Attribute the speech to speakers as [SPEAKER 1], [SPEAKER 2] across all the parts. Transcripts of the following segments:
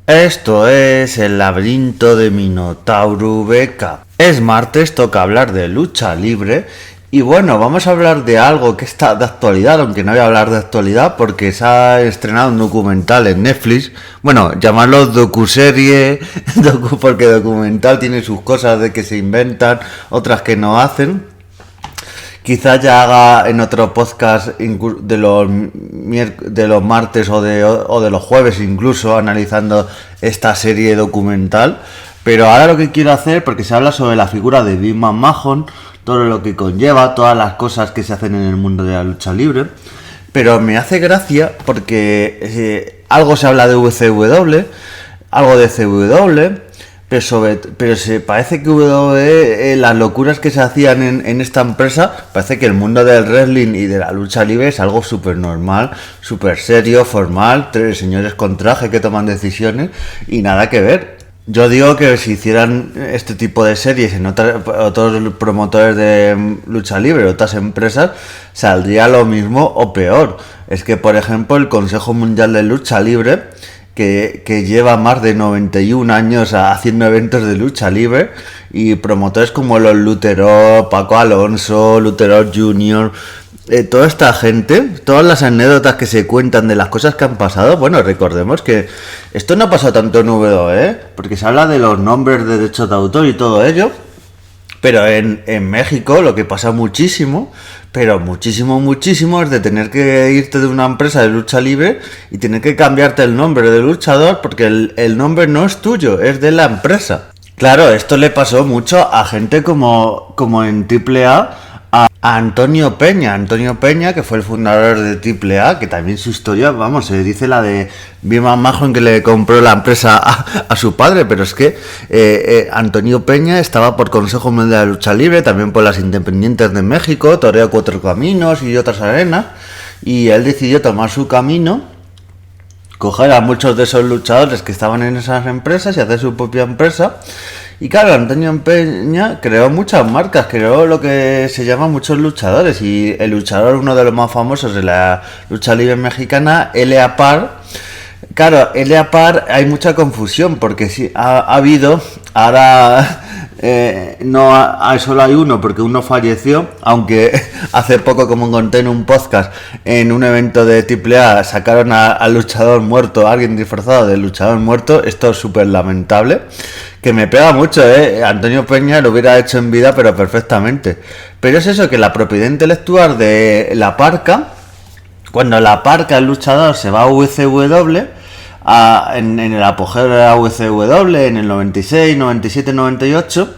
[SPEAKER 1] Esto es el laberinto de Minotauro Beca. Es martes, toca hablar de lucha libre. Y bueno, vamos a hablar de algo que está de actualidad, aunque no voy a hablar de actualidad porque se ha estrenado un documental en Netflix. Bueno, llamarlo docuserie, porque documental tiene sus cosas de que se inventan, otras que no hacen. Quizás ya haga en otro podcast de los martes o de los jueves incluso, analizando esta serie documental. Pero ahora lo que quiero hacer, porque se habla sobre la figura de Vince McMahon, todo lo que conlleva, todas las cosas que se hacen en el mundo de la lucha libre. Pero me hace gracia porque algo se habla de WCW, algo de CW, pero se parece que las locuras que se hacían en esta empresa, parece que el mundo del wrestling y de la lucha libre es algo súper normal, súper serio, formal, tres señores con traje que toman decisiones y nada que ver. Yo digo que si hicieran este tipo de series en otros promotores de lucha libre, otras empresas, saldría lo mismo o peor. Es que, por ejemplo, el Consejo Mundial de Lucha Libre, que lleva más de 91 años haciendo eventos de lucha libre, y promotores como los Lutero, Paco Alonso, Lutero Jr., toda esta gente, todas las anécdotas que se cuentan de las cosas que han pasado, bueno, recordemos que esto no ha pasado tanto en WWE, porque se habla de los nombres de derechos de autor y todo ello, pero en México lo que pasa muchísimo, pero muchísimo es de tener que irte de una empresa de lucha libre y tener que cambiarte el nombre de luchador porque el nombre no es tuyo, es de la empresa. Claro, esto le pasó mucho a gente como en AAA, a Antonio Peña, que fue el fundador de AAA, que también su historia, vamos, se dice la de Vince McMahon que le compró la empresa a su padre, pero es que Antonio Peña estaba por Consejo Mundial de Lucha Libre, también por las Independientes de México, Toreo Cuatro Caminos y otras arenas, y él decidió tomar su camino, coger a muchos de esos luchadores que estaban en esas empresas y hacer su propia empresa. Y claro, Antonio Peña creó muchas marcas, creó lo que se llama muchos luchadores, y el luchador, uno de los más famosos de la lucha libre mexicana, L.A. Parr. Claro, L.A. Parr hay mucha confusión porque sí, ha habido, ahora solo hay uno porque uno falleció, aunque hace poco, como conté en un podcast, en un evento de AAA sacaron al luchador muerto, a alguien disfrazado de luchador muerto. Esto es súper lamentable, que me pega mucho, Antonio Peña lo hubiera hecho en vida pero perfectamente, pero es eso, que la propiedad intelectual de La Parca, cuando La Parca, el luchador, se va a WCW, en el apogeo de la WCW, en el 96, 97, 98,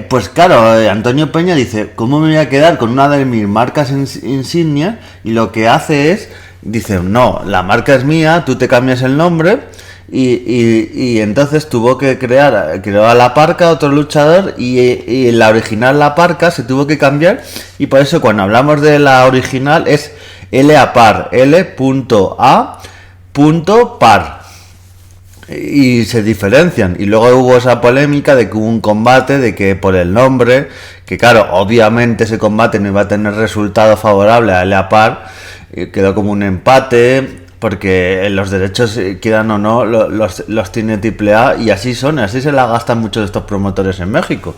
[SPEAKER 1] pues claro, Antonio Peña dice, ¿cómo me voy a quedar con una de mis marcas insignias? Y lo que hace es, dice, no, la marca es mía, tú te cambias el nombre. Y entonces tuvo que creó a La Parca, otro luchador, y la original La Parca se tuvo que cambiar, y por eso cuando hablamos de la original es L.A. Parr, L.A.Parr, y se diferencian. Y luego hubo esa polémica de que hubo un combate, de que por el nombre, que claro, obviamente ese combate no iba a tener resultado favorable a L.A. Parr, quedó como un empate, porque los derechos, quieran o no, los tiene AAA, y así se la gastan muchos de estos promotores en México.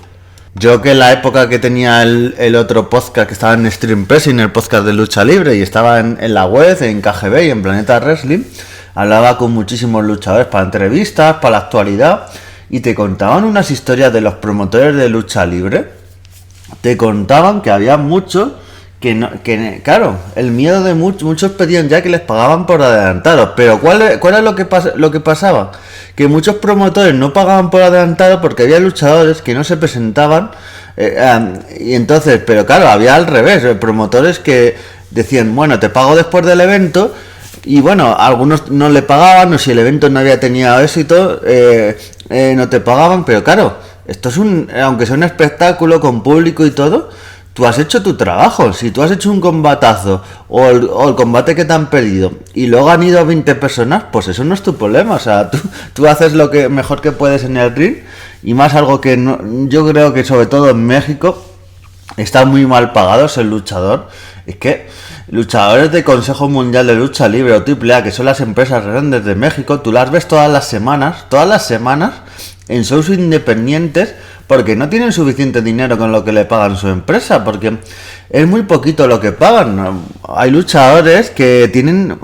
[SPEAKER 1] Yo, que en la época que tenía el otro podcast, que estaba en Stream Pressing, el podcast de lucha libre, y estaba en la web, en KGB y en Planeta Wrestling, hablaba con muchísimos luchadores para entrevistas, para la actualidad, y te contaban unas historias de los promotores de lucha libre. Te contaban que había muchos claro, el miedo de muchos pedían ya que les pagaban por adelantado, pero ¿cuál es lo que pasaba? Que muchos promotores no pagaban por adelantado porque había luchadores que no se presentaban, y entonces, pero claro, había al revés, promotores que decían, bueno, te pago después del evento, y bueno, algunos no le pagaban, o si el evento no había tenido éxito, no te pagaban, pero claro, esto es aunque sea un espectáculo con público y todo, tú has hecho tu trabajo. Si tú has hecho un combatazo o el combate que te han pedido y luego han ido 20 personas, pues eso no es tu problema. O sea, tú haces lo que mejor que puedes en el ring, y más algo que no, yo creo que sobre todo en México está muy mal pagado ser luchador. Es que luchadores de Consejo Mundial de Lucha Libre o AAA, que son las empresas grandes de México, tú las ves todas las semanas en shows independientes, porque no tienen suficiente dinero con lo que le pagan su empresa, porque es muy poquito lo que pagan. Hay luchadores que tienen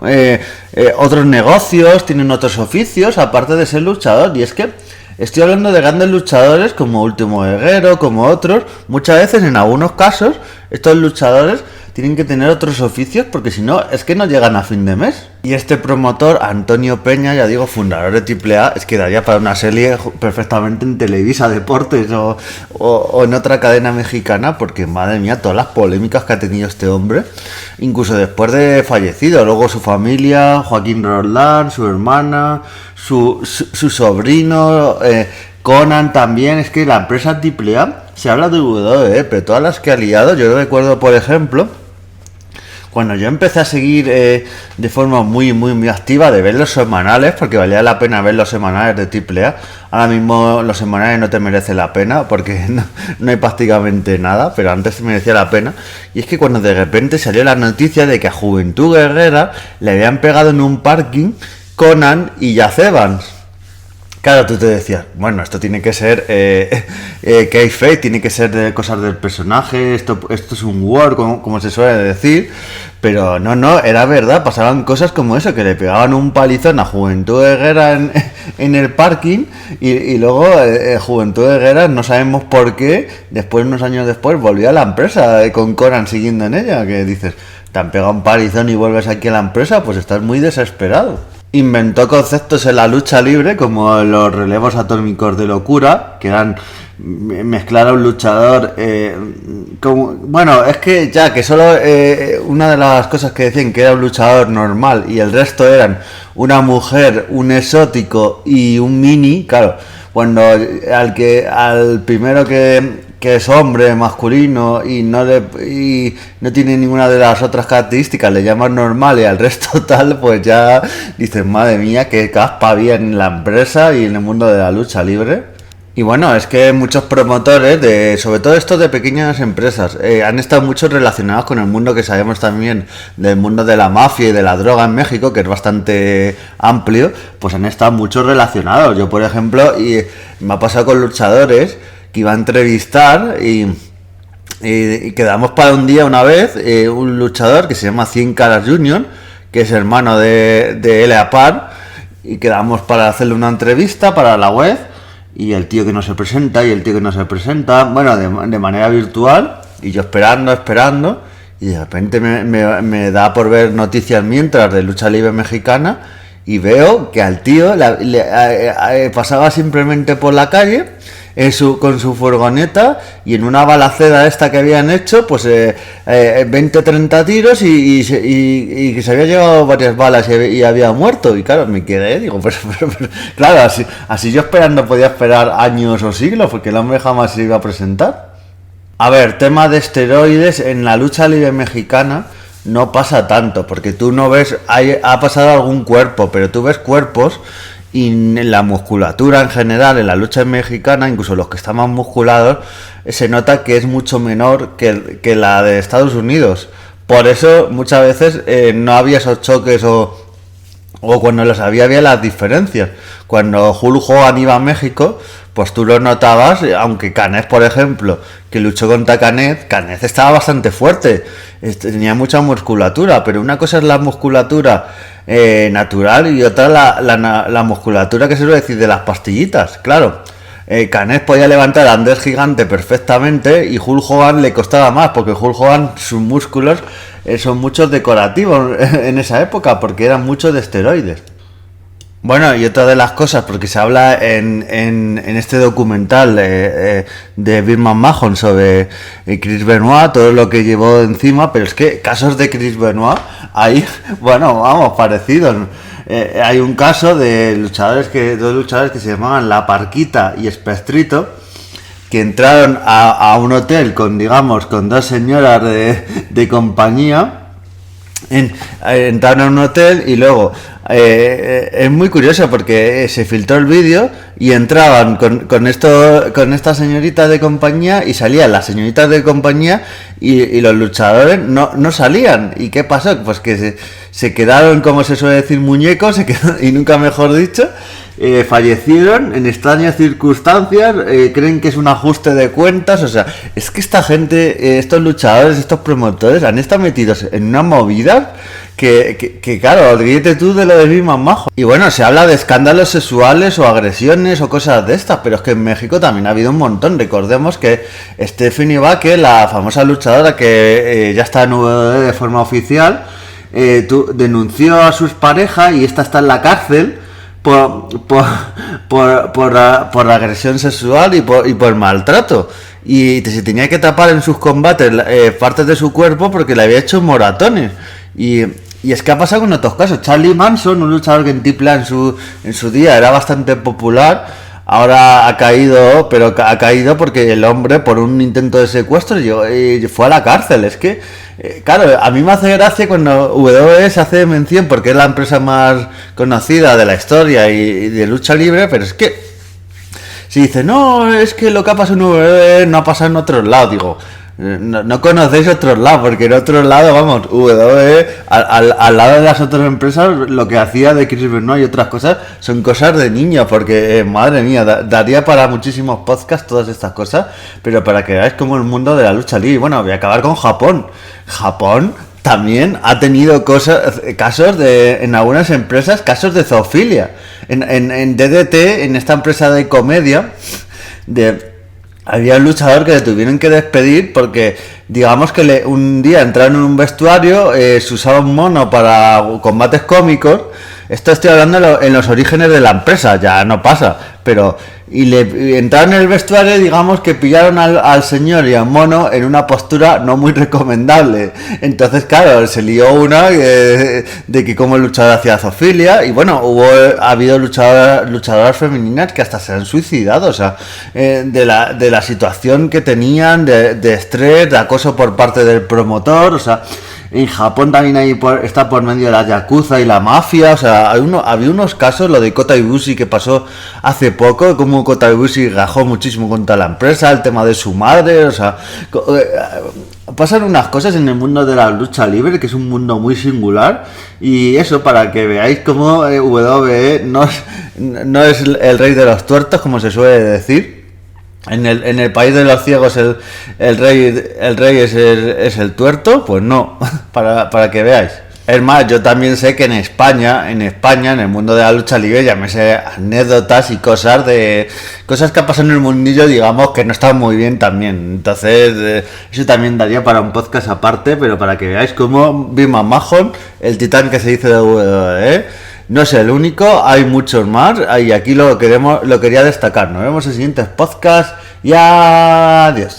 [SPEAKER 1] otros negocios, tienen otros oficios, aparte de ser luchador, y es que estoy hablando de grandes luchadores como Último Guerrero, como otros. Muchas veces, en algunos casos, estos luchadores tienen que tener otros oficios porque si no, es que no llegan a fin de mes. Y este promotor, Antonio Peña, ya digo, fundador de AAA, es que daría para una serie perfectamente en Televisa Deportes o en otra cadena mexicana, porque madre mía, todas las polémicas que ha tenido este hombre, incluso después de fallecido. Luego su familia, Joaquín Roldán, su hermana, su sobrino, Conan también. Es que la empresa AAA, se habla de WWE, pero todas las que ha liado, yo recuerdo, por ejemplo, cuando yo empecé a seguir de forma muy activa, de ver los semanales, porque valía la pena ver los semanales de AAA. Ahora mismo los semanales no te merece la pena, porque no hay prácticamente nada, pero antes merecía la pena. Y es que cuando de repente salió la noticia de que a Juventud Guerrera le habían pegado en un parking Conan y Jazz Evans. Claro, tú te decías, bueno, esto tiene que ser kayfabe, tiene que ser de cosas del personaje, esto es un war, como se suele decir, pero no, era verdad, pasaban cosas como eso, que le pegaban un palizón a Juventud Guerrera en el parking, y luego Juventud Guerrera, no sabemos por qué, unos años después, volvió a la empresa con Conan siguiendo en ella, que dices, te han pegado un palizón y vuelves aquí a la empresa, pues estás muy desesperado. Inventó conceptos en la lucha libre como los relevos atómicos de locura, que eran mezclar a un luchador bueno, es que ya que solo una de las cosas que decían que era un luchador normal y el resto eran una mujer, un exótico y un mini. Claro, cuando al primero que es hombre, masculino y no tiene ninguna de las otras características, le llaman normal, y al resto tal, pues ya dices, madre mía, qué caspa había en la empresa y en el mundo de la lucha libre. Y bueno, es que muchos promotores, sobre todo estos de pequeñas empresas, han estado mucho relacionados con el mundo que sabemos también del mundo de la mafia y de la droga en México, que es bastante amplio, pues han estado mucho relacionados. Yo, por ejemplo, y me ha pasado con luchadores que iba a entrevistar y quedamos para un día una vez, un luchador que se llama 100 Caras Junior, que es hermano de L.A. Park, y quedamos para hacerle una entrevista para la web, y el tío que no se presenta, bueno, de manera virtual, y yo esperando, y de repente me da por ver noticias mientras de lucha libre mexicana, y veo que al tío pasaba simplemente por la calle con su furgoneta, y en una balacera esta que habían hecho, pues 20 o 30 tiros y que se había llevado varias balas y había muerto. Y claro, me quedé, digo, pero claro, así yo podía esperar años o siglos, porque el hombre jamás se iba a presentar. A ver, tema de esteroides en la lucha libre mexicana no pasa tanto, porque tú no ves, ha pasado algún cuerpo, pero tú ves cuerpos, y en la musculatura en general, en la lucha mexicana, incluso los que están más musculados, se nota que es mucho menor que la de Estados Unidos. Por eso muchas veces no había esos choques, o cuando los había las diferencias. Cuando Hulk Hogan iba a México, pues tú lo notabas, aunque Canet, por ejemplo, que luchó contra Canet estaba bastante fuerte, tenía mucha musculatura, pero una cosa es la musculatura natural y otra la musculatura que se suele decir de las pastillitas. Claro, Canet podía levantar a Andrés Gigante perfectamente, y Hulk Hogan le costaba más, porque Hulk Hogan, sus músculos son muchos decorativos en esa época, porque eran muchos de esteroides. Bueno, y otra de las cosas, porque se habla en este documental de Vince McMahon sobre Chris Benoit, todo lo que llevó encima, pero es que casos de Chris Benoit hay, bueno, vamos, parecidos. Hay un caso de dos luchadores que se llamaban La Parquita y Espectrito, que entraron a un hotel con dos señoras de compañía, entraron a un hotel y luego es muy curioso porque se filtró el vídeo y entraban con esta señorita de compañía y salían las señoritas de compañía y los luchadores no salían. ¿Y qué pasó? Pues que se quedaron, como se suele decir, muñecos, y nunca mejor dicho. Fallecieron en extrañas circunstancias, creen que es un ajuste de cuentas, o sea, es que esta gente, estos luchadores, estos promotores han estado metidos en una movida que claro, olvídate tú de lo de Big Majo. Y bueno, se habla de escándalos sexuales o agresiones o cosas de estas, pero es que en México también ha habido un montón. Recordemos que Stephanie Vázquez, la famosa luchadora que ya está en WWE de forma oficial, denunció a sus parejas y esta está en la cárcel por agresión sexual y por maltrato, y se tenía que tapar en sus combates partes de su cuerpo porque le había hecho moratones, y es que ha pasado con otros casos. Charlie Manson, un luchador que en Tipla en su día era bastante popular, ahora ha caído, pero ha caído porque el hombre, por un intento de secuestro, fue a la cárcel. Es que, claro, a mí me hace gracia cuando WWE se hace mención porque es la empresa más conocida de la historia y de lucha libre, pero es que si dice, no, es que lo que ha pasado en WWE no ha pasado en otros lados, digo, no conocéis otros lados, porque en otros lados, vamos, WWE, al lado de las otras empresas, lo que hacía de Chris Benoit y otras cosas, son cosas de niños, porque, madre mía, daría para muchísimos podcasts todas estas cosas, pero para que veáis cómo el mundo de la lucha libre. Bueno, voy a acabar con Japón. Japón también ha tenido casos en algunas empresas, casos de zoofilia. En DDT, en esta empresa de comedia, había un luchador que le tuvieron que despedir porque, digamos que un día entraron en un vestuario, se usaba un mono para combates cómicos. Esto estoy hablando en los orígenes de la empresa, ya no pasa, pero y entraron en el vestuario, digamos que pillaron al señor y al mono en una postura no muy recomendable. Entonces, claro, se lió una de que como el luchador hacía zoofilia, y bueno, ha habido luchadoras femeninas que hasta se han suicidado, o sea, de la situación que tenían, de estrés, de acoso por parte del promotor, o sea. En Japón también está por medio de la yakuza y la mafia, o sea, había unos casos, lo de Kota Ibushi que pasó hace poco, como Kota Ibushi rajó muchísimo contra la empresa, el tema de su madre, o sea, pasan unas cosas en el mundo de la lucha libre, que es un mundo muy singular, y eso para que veáis cómo WWE no es el rey de los tuertos, como se suele decir. En el país de los ciegos el rey es el tuerto, pues no, para que veáis. Es más, yo también sé que en España, en el mundo de la lucha libre, ya me sé anécdotas y cosas que pasan en el mundillo, digamos, que no están muy bien también. Entonces, eso también daría para un podcast aparte, pero para que veáis cómo Big Mahon, el titán que se dice de WWE, no es el único, hay muchos más, y aquí lo quería destacar. Nos vemos en siguientes podcasts y adiós.